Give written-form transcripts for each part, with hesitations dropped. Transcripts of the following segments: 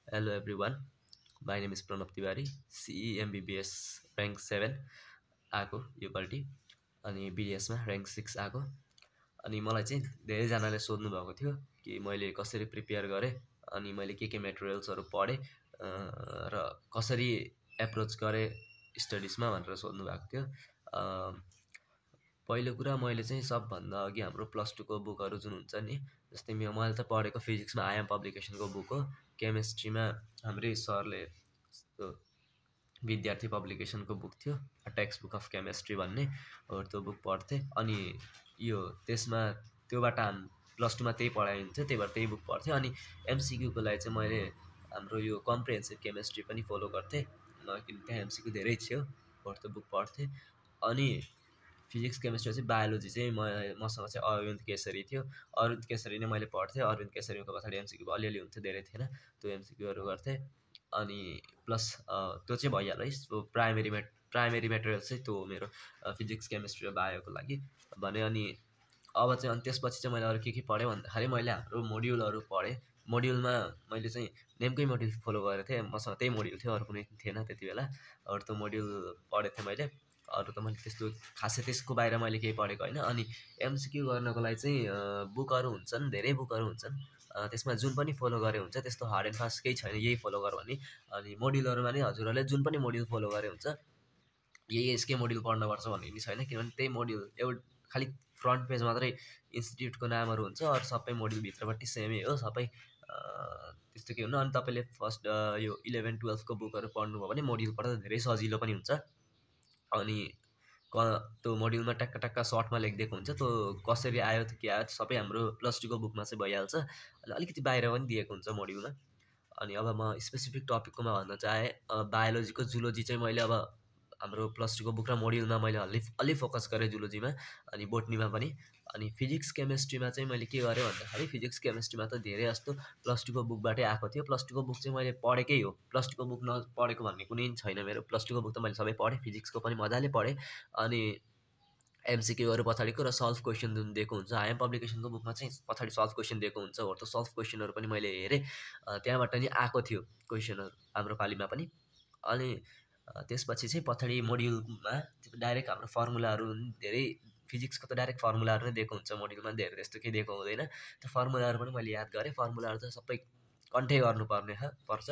Hello everyone, my name is Pranab Tiwari, CE MBBS rank 7 आएको योपालि अनि बिडिएसमा rank 6 आएको। अनि मलाई चाहिँ धेरैजनाले सोध्नु भएको थियो कि मैले कसरी प्रिपेयर गरेँ अनि मैले के मेटेरियल्सहरू पढेँ र कसरी एप्रोच गरेँ स्टडिजमा भनेर सोध्नु भएको थियो। पहिलो कुरा मैले चाहिँ सबभन्दा अघि हाम्रो प्लस टूको बुकहरू जुन हुन्छ नि, जस्तै मैले त पढेको फिजिक्समा आइएम पब्लिकेसनको बुक हो, केमिस्ट्रीमा हाम्रै सरले विद्यार्थी पब्लिकेसनको बुक थियो टेक्स्ट बुक अफ केमिस्ट्री भन्ने, त्यो बुक पढ्थेँ। अनि यो त्यसमा त्योबाट प्लस टूमा त्यही पढाइन्थ्यो, त्यही भएर त्यही बुक पढ्थेँ। अनि एमसिक्यूको लागि चाहिँ मैले हाम्रो यो कम्प्रिहेन्सिभ केमिस्ट्री पनि फलो गर्थेँ, किन त्यहाँ एमसिक्यू धेरै थियो, त्यो बुक पढ्थेँ। अनि फिजिक्स केमिस्ट्री चाहिँ बायोलोजी चाहिँ मसँग चाहिँ अरविन्द केसरी थियो, अरविन्द केसरी नै मैले पढ्थेँ। अरविन्द केसरीको पछाडि एमसिक्यू अलिअलि हुन्थ्यो, धेरै थिएन, त्यो एमसिक्यूहरू गर्थेँ। अनि प्लस त्यो चाहिँ भइहाल्यो है, सो प्राइमेरी मेटेरियल चाहिँ त्यो मेरो फिजिक्स केमिस्ट्री र बायोको लागि भने। अनि अब चाहिँ अनि त्यसपछि चाहिँ मैले अरू के पढेँ भन्दाखेरि मैले हाम्रो मोड्युलहरू पढेँ। मोड्युलमा मैले चाहिँ नेमकै मोड्युल फलो गरेको थिएँ, मसँग त्यही मोड्युल थियो, अरू कुनै थिएन त्यति बेला। अरू त्यो मोड्युल पढेको थिएँ मैले, अरू त मैले त्यस्तो खासै त्यसको बाहिर मैले केही पढेको होइन। अनि एमसिक्यू गर्नको लागि चाहिँ बुकहरू हुन्छन्, धेरै बुकहरू हुन्छन्, त्यसमा जुन पनि फलो गरे हुन्छ, त्यस्तो हार्ड एन्ड फास्ट केही छैन यही फलो गर भने। अनि मोड्युलहरूमा नि हजुरहरूले जुन पनि मोड्युल फलो गरे हुन्छ, यही यसकै मोड्युल पढ्नुपर्छ भन्ने नि छैन, किनभने त्यही मोड्युल एउटा खालि फ्रन्ट पेज मात्रै इन्स्टिट्युटको नामहरू हुन्छ, अरू सबै मोड्युलभित्रपट्टि सेमै हो सबै, त्यस्तो के हुन्न। अनि तपाईँले फर्स्ट यो 11-12को बुकहरू पढ्नुभयो भने मोड्युल पढ्दा धेरै सजिलो पनि हुन्छ। अनि त्यो मोड्युलमा टक्क सर्टमा लेखिदिएको हुन्छ, त्यो कसरी आयो त्यो के आयो सबै हाम्रो प्लस टूको बुकमा चाहिँ भइहाल्छ। अनि अलिकति बाहिर पनि दिएको हुन्छ मोड्युलमा। अनि अब म स्पेसिफिक टपिककोमा भन्न चाहेँ, बायोलोजीको जुलोजी चाहिँ मैले अब हाम्रो प्लस टूको बुक र मोड्युलमा मैले अलि फोकस गरेँ जुलोजीमा, अनि बोटनीमा पनि। अनि फिजिक्स केमिस्ट्रीमा चाहिँ मैले के गरेँ भन्दाखेरि, फिजिक्स केमिस्ट्रीमा त धेरै जस्तो प्लस टूको बुकबाटै आएको थियो। प्लस टूको बुक चाहिँ मैले पढेकै हो, प्लस टूको बुक नपढेको भन्ने कुनै छैन मेरो। प्लस टूको बुक त मैले सबै पढेँ, फिजिक्सको पनि मजाले पढेँ। अनि एमसिक्यूहरू पछाडिको र सल्भ क्वेसन जुन दिएको हुन्छ, आइएम पब्लिकेसनको बुकमा चाहिँ पछाडि सल्भ क्वेसन दिएको हुन्छ, हो त्यो सल्भ क्वेसनहरू पनि मैले हेरेँ, त्यहाँबाट नि आएको थियो क्वेसनहरू हाम्रो पालिमा पनि। अनि त्यसपछि चाहिँ पछाडि मोड्युलमा डाइरेक्ट हाम्रो फर्मुलाहरू धेरै, फिजिक्सको त डाइरेक्ट फर्मुलाहरू नै दिएको हुन्छ, मोड्युलमा धेरै त्यस्तो केही दिएको हुँदैन। त्यो फर्मुलाहरू पनि मैले याद गरेँ, फर्मुलाहरू त सबै कन्ठै पर्छ।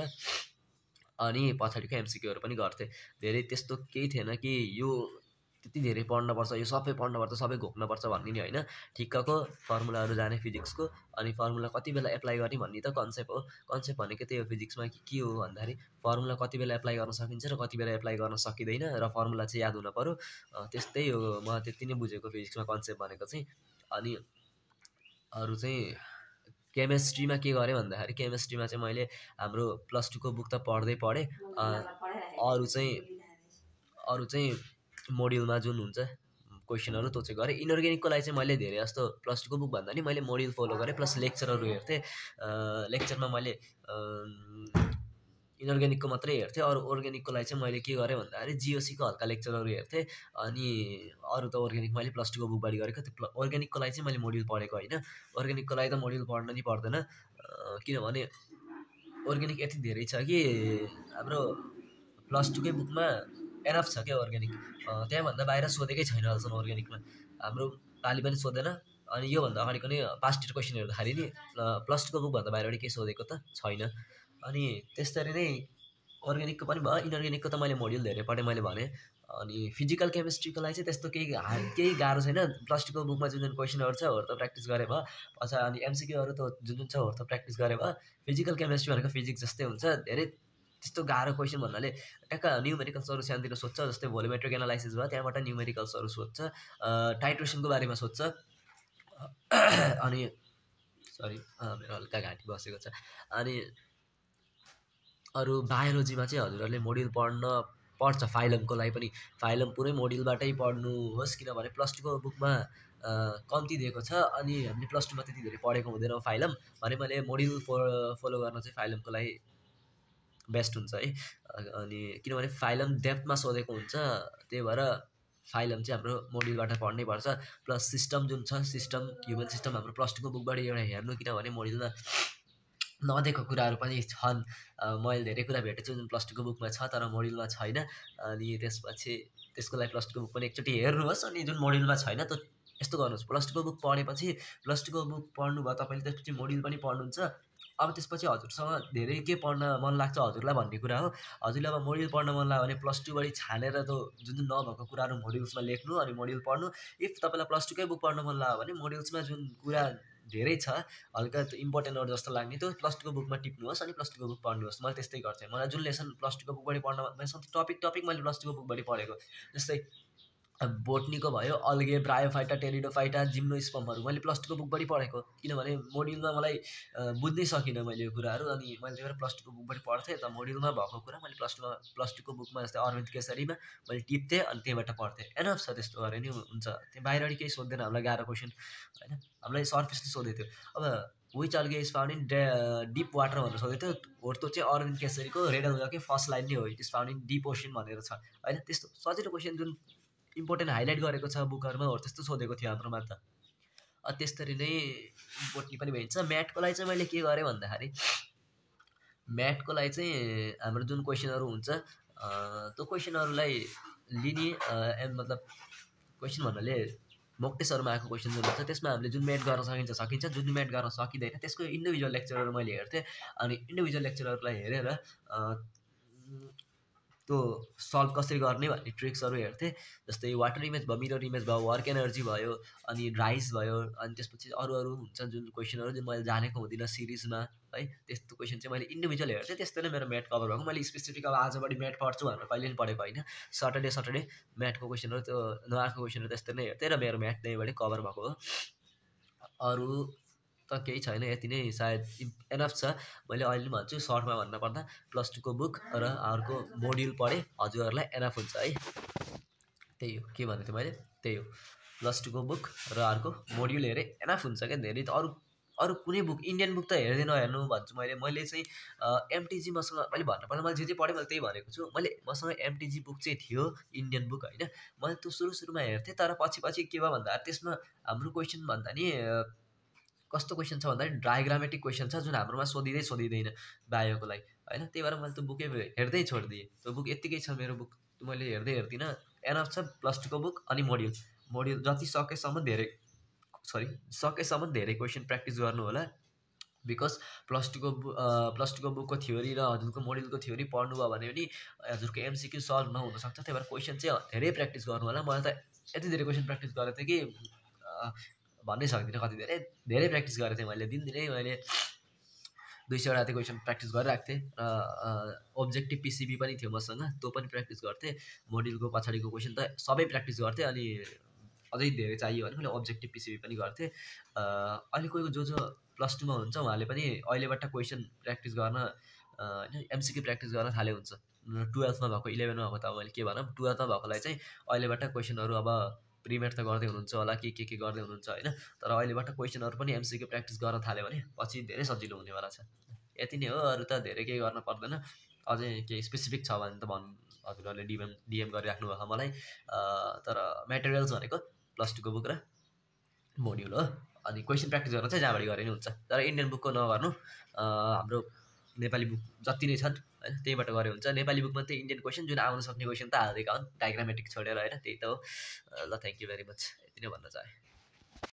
अनि पछाडिको एमसिक्यूहरू पनि गर्थेँ, धेरै त्यस्तो केही थिएन कि यो त्यति धेरै पढ्नुपर्छ, यो सबै पढ्नुपर्छ, सबै घोक्नुपर्छ भन्ने नि होइन। ठिक्कको फर्मुलाहरू जाने फिजिक्सको, अनि फर्मुला कति बेला एप्लाई गर्ने भन्ने त कन्सेप्ट हो। कन्सेप्ट भनेको त्यही हो फिजिक्समा, के हो भन्दाखेरि फर्मुला कति बेला एप्लाई गर्न सकिन्छ र कति बेला एप्लाई गर्न सकिँदैन, र फर्मुला चाहिँ याद हुन पऱ्यो, त्यस्तै हो। म त्यति नै बुझेको फिजिक्समा कन्सेप्ट भनेको चाहिँ। अनि अरू चाहिँ केमिस्ट्रीमा के गरेँ भन्दाखेरि, केमिस्ट्रीमा चाहिँ मैले हाम्रो प्लस टूको बुक त पढ्दै पढेँ, अरू चाहिँ मोड्युलमा जुन हुन्छ क्वेसनहरू त्यो चाहिँ गरेँ। इनअर्ग्यानिकको लागि चाहिँ मैले धेरै जस्तो प्लस टूको बुक भन्दा नि मैले मोड्युल फलो गरेँ, प्लस लेक्चरहरू हेर्थेँ। लेक्चरमा मैले इनअर्ग्यानिकको मात्रै हेर्थेँ, अरू अर्ग्यानिकको लागि चाहिँ मैले के गरेँ भन्दाखेरि जिओसीको हल्का लेक्चरहरू हेर्थेँ। अनि अरू त अर्ग्यानिक मैले प्लस टूको बुकबाट गरेको, त्यो अर्ग्यानिकको लागि चाहिँ मैले मोड्युल पढेको होइन। अर्ग्यानिकको लागि त मोड्युल पढ्न नि पर्दैन, किनभने अर्ग्यानिक यति धेरै छ कि हाम्रो प्लस टूकै बुकमा एनफ छ क्या अर्ग्यानिक, त्यहाँभन्दा बाहिर सोधेकै छैन अहिलेसम्म अर्ग्यानिकमा, हाम्रो पालि पनि सोधेन। अनि योभन्दा अगाडिको नै पास्ट इयर क्वेसन हेर्दाखेरि नि प्लस टूको बुकभन्दा बाहिरबाट केही सोधेको त छैन। अनि त्यसरी नै अर्ग्यानिकको पनि भयो, इनअर्ग्यानिकको त मैले मोड्युल धेरै पढेँ मैले भने। अनि फिजिकल केमिस्ट्रीको लागि चाहिँ त्यस्तो केही गाह्रो छैन, प्लस टूको बुकमा जुन क्वेसनहरू छ हो त प्र्याक्टिस गरे भयो पछाडि, अनि एमसिक्यूहरू त जुन छ हो त प्र्याक्टिस गरे भयो। फिजिकल केमिस्ट्री भनेको फिजिक्स जस्तै हुन्छ, धेरै त्यस्तो गाह्रो क्वेसन भन्नाले ट्याक्क न्युमेरिकल्सहरू सानोतिर सोध्छ, जस्तै भोलिमेट्रिक एनालाइसिस भयो, त्यहाँबाट न्युमेरिकल्सहरू सोध्छ, टाइट्रेसनको बारेमा सोध्छ। अनि सरी मेरो हल्का घाँटी बसेको छ। अनि अरू बायोलोजीमा चाहिँ हजुरहरूले मोड्युल पर्छ, फाइलमको लागि पनि फाइलम पुरै मोड्युलबाटै पढ्नुहोस्, किनभने प्लस टूको बुकमा कम्ती दिएको छ, अनि हामीले प्लस टूमा त्यति धेरै पढेको हुँदैन फाइलम भने। मैले मोड्युल फलो गर्न चाहिँ फाइलमको लागि बेस्ट हुन्छ है। अनि किनभने फाइलम डेप्थमा सोधेको हुन्छ, त्यही भएर फाइलम चाहिँ हाम्रो मोड्युलबाट पढ्नै पर्छ। प्लस सिस्टम जुन छ, सिस्टम ह्युमन सिस्टम हाम्रो प्लस टूको बुकबाट एउटा हेर्नु, किनभने मोड्युलमा नदेखेको कुराहरू पनि छन्। मैले धेरै कुरा भेटेको छु जुन प्लस टूको बुकमा छ तर मोड्युलमा छैन। अनि त्यसपछि त्यसको लागि प्लस टूको बुक पनि एकचोटि हेर्नुहोस्, अनि जुन मोड्युलमा छैन त यस्तो गर्नुहोस्, प्लस टूको बुक पढेपछि प्लस टूको बुक पढ्नुभयो तपाईँले, त्यसपछि मोड्युल पनि पढ्नुहुन्छ। अब त्यसपछि हजुरसँग धेरै के पढ्न मन लाग्छ हजुरलाई भन्ने कुरा हो। हजुरले अब मोड्युल पढ्न मन लाग्यो भने प्लस टूबाट छानेर त जुन जुन नभएको कुराहरू मोड्युल्समा लेख्नु अनि मोड्युल पढ्नु। इफ तपाईँलाई प्लस टूकै बुक पढ्न मन लाग्यो भने मोड्युल्समा जुन कुरा धेरै छ हल्का त्यो इम्पोर्टेन्टहरू जस्तो लाग्ने त्यो प्लस टूको बुकमा टिप्नुहोस् अनि प्लस टूको बुक पढ्नुहोस्। मैले त्यस्तै गर्थेँ। मलाई जुन लेसन प्लस टूको बुकबाट पढ्न टपिक मैले प्लस टूको बुकबाट पढेको। जस्तै बोटनीको भयो, अल्गे, ब्रायोफाइटा, टेरिडोफाइटा, जिम्नोस्पर्महरू मैले प्लस टूको बुकबाट पढेको। किनभने मोड्युलमा मलाई बुझ्नै सकिनँ मैले यो कुराहरू, अनि मैले त्यही भएर प्लस टूको बुकबाट पढ्थेँ। त मोड्युलमा भएको कुरा मैले प्लस टूको बुकमा जस्तै अरविन्द केसरीमा मैले टिप्थेँ अनि त्यहीँबाट पढ्थेँ। एनफ छ, त्यस्तो गरे नि हुन्छ। त्यो बाहिरबाट केही सोध्दैन हामीलाई गाह्रो क्वेसन होइन, हामीलाई सर्फेसले सोधेको थियो। अब which algae is found in deep water भनेर सोधेको थियो। हो त्यो चाहिँ अरविन्द केसरीको रेड अल्गाकै फर्स्ट लाइन नै हो, it is found in deep ocean भनेर छ होइन। त्यस्तो सजिलो क्वेसन जुन इम्पोर्टेन्ट हाइलाइट गरेको छ बुकहरूमा हो त्यस्तो सोधेको थियो हाम्रोमा त। त्यसरी नै बोटनी पनि भइन्छ। म्याथको लागि चाहिँ मैले के गरेँ भन्दाखेरि म्याथको लागि चाहिँ हाम्रो जुन क्वेसनहरू हुन्छ त्यो क्वेसनहरूलाई लिने मतलब क्वेसन भन्नाले मोक टेस्टहरूमा आएको क्वेसन जुन हुन्छ त्यसमा हामीले जुन म्याथ गर्न सकिन्छ, जुन म्याथ गर्न सकिँदैन त्यसको इन्डिभिजुअल लेक्चरहरू मैले हेर्थेँ। अनि इन्डिभिजुअल लेक्चरहरूलाई हेरेर त्यो सल्भ कसरी गर्ने भन्ने ट्रिक्सहरू हेर्थेँ। जस्तै वाटर इमेज भयो, मिरर इमेज भयो, वर्क एनर्जी भयो, अनि राइस भयो, अनि त्यसपछि अरू हुन्छ जुन क्वेसनहरू जुन मैले जानेको हुँदिनँ सिरिजमा है, त्यस्तो क्वेसन चाहिँ मैले इन्डिभिजुअल हेर्थेँ। त्यस्तो नै मेरो म्याथ कभर भएको। मैले स्पेसिफिक अब आजबाट म्याथ पढ्छु भनेर कहिले पनि पढेको होइन। सटर्डे म्याथको क्वेसनहरू त्यो नआएको क्वेसनहरू त्यस्तो नै हेर्थेँ र मेरो म्याथ त्यहीँबाटै कभर भएको हो। अरू त केही छैन, यति नै सायद एनफ छ। मैले अहिले पनि भन्छु सर्टमा भन्न पर्दा प्लस टूको बुक र अर्को मोड्युल पढेँ हजुरहरूलाई एनफ हुन्छ है। त्यही हो, के भनेको थिएँ मैले, त्यही हो। प्लस टूको बुक र अर्को मोड्युल हेरेँ एनफ हुन्छ क्या। धेरै त अरू कुनै बुक इन्डियन बुक त हेर्दै नहेर्नु भन्छु मैले चाहिँ एमटिजी मसँग मैले भन्नुपर्दा मैले जे पढेँ मैले त्यही भनेको छु। मसँग एमटिजी बुक चाहिँ थियो, इन्डियन बुक होइन। मैले त्यो सुरुमा हेर्थेँ तर पछि के भयो भन्दा त्यसमा हाम्रो क्वेसन भन्दा नि कस्तो क्वेसन छ भन्दाखेरि डायग्रामेटिक क्वेसन छ जुन हाम्रोमा सोधिँदैन बायोको लागि होइन। त्यही भएर मैले त्यो बुकै हेर्दै छोडिदिएँ। त्यो बुक यत्तिकै छ मेरो बुक, मैले हेर्दिनँ। एनफ छ प्लस टूको बुक अनि मोड्युल जति सकेसम्म धेरै क्वेसन प्र्याक्टिस गर्नु होला। बिकज प्लस टूको बुकको थ्योरी र हजुरको मोड्युलको थ्योरी पढ्नुभयो भने पनि हजुरको एमसिक्यू सल्भ नहुनसक्छ। त्यही भएर क्वेसन चाहिँ धेरै प्र्याक्टिस गर्नु होला। मैले त यति धेरै क्वेसन प्र्याक्टिस गरेको थिएँ कि भन्नै सक्दिनँ कति धेरै प्र्याक्टिस गरेको थिएँ मैले। दिनदिनै मैले 200 वटा क्वेसन प्र्याक्टिस गरिरहेको थिएँ र अब्जेक्टिभ पिसिबी पनि थियो मसँग, त्यो पनि प्र्याक्टिस गर्थेँ। मोड्युलको पछाडिको क्वेसन त सबै प्र्याक्टिस गर्थेँ। अनि अझै धेरै चाहियो भने मैले अब्जेक्टिभ पिसिबी पनि गर्थेँ। अहिले कोही जो प्लस टूमा हुन्छ उहाँले पनि अहिलेबाट क्वेसन प्र्याक्टिस गर्न होइन एमसिक्यू प्र्याक्टिस गर्न थाले हुन्छ। 12मा भएको 11मा भएको त अब मैले के भनौँ, 12मा भएकोलाई चाहिँ अहिलेबाट क्वेसनहरू अब प्रिमेट त गर्दै हुनुहुन्छ होला, के गर्दै हुनुहुन्छ होइन। तर अहिलेबाट क्वेसनहरू पनि एमसिक्यू प्र्याक्टिस गर्न थाल्यो भने पछि धेरै सजिलो हुनेवाला छ। यति नै हो, अरू त धेरै केही गर्न पर्दैन। अझै केही स्पेसिफिक छ भने त हजुरहरूले डिएम गरिराख्नु भएको मलाई। तर मेटेरियल्स भनेको प्लस टूको बुक र मोड्युल हो। अनि क्वेसन प्र्याक्टिस गर्न चाहिँ जहाँबाट गरे नि हुन्छ। तर इन्डियन बुकको नगर्नु, हाम्रो नेपाली बुक जति नै छन् होइन त्यहीबाट गरे हुन्छ। नेपाली बुकमा चाहिँ इन्डियन क्वेसन जुन आउन सक्ने क्वेसन त हालिदिएका हुन् डायग्रामेटिक छोडेर होइन। त्यही त हो ल, थ्याङ्क यू भेरी मच, यति नै भन्न चाहेँ।